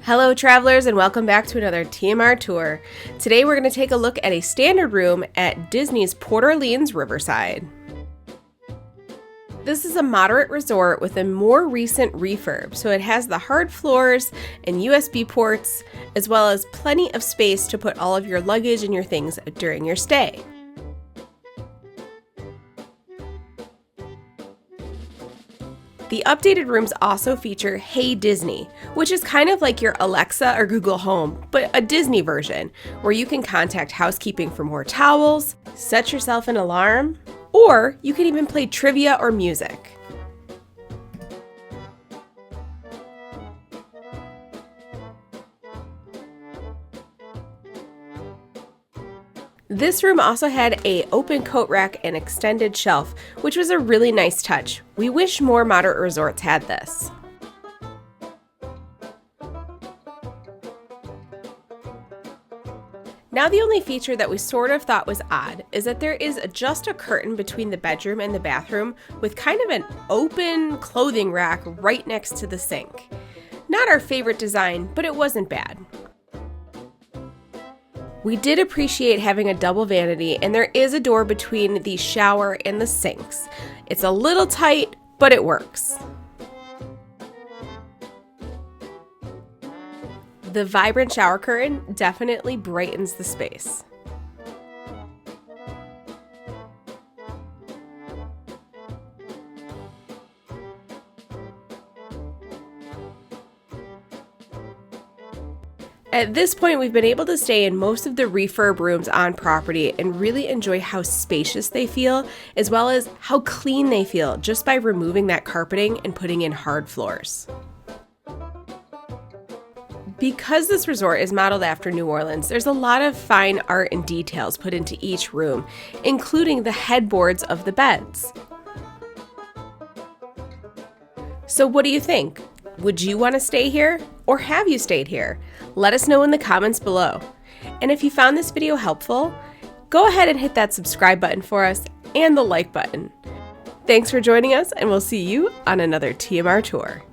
Hello travelers and welcome back to another TMR tour. Today we're going to take a look at a standard room at Disney's Port Orleans Riverside. This is a moderate resort with a more recent refurb, so it has the hard floors and USB ports, as well as plenty of space to put all of your luggage and your things during your stay. The updated rooms also feature Hey Disney, which is kind of like your Alexa or Google Home, but a Disney version, where you can contact housekeeping for more towels, set yourself an alarm, or you can even play trivia or music. This room also had an open coat rack and extended shelf, which was a really nice touch. We wish more moderate resorts had this. Now the only feature that we sort of thought was odd is that there is just a curtain between the bedroom and the bathroom with kind of an open clothing rack right next to the sink. Not our favorite design, but it wasn't bad. We did appreciate having a double vanity, and there is a door between the shower and the sinks. It's a little tight, but it works. The vibrant shower curtain definitely brightens the space. At this point, we've been able to stay in most of the refurb rooms on property and really enjoy how spacious they feel, as well as how clean they feel just by removing that carpeting and putting in hard floors. Because this resort is modeled after New Orleans, there's a lot of fine art and details put into each room, including the headboards of the beds. So what do you think? Would you want to stay here? Or have you stayed here? Let us know in the comments below. And if you found this video helpful, go ahead and hit that subscribe button for us and the like button. Thanks for joining us, and we'll see you on another TMR tour.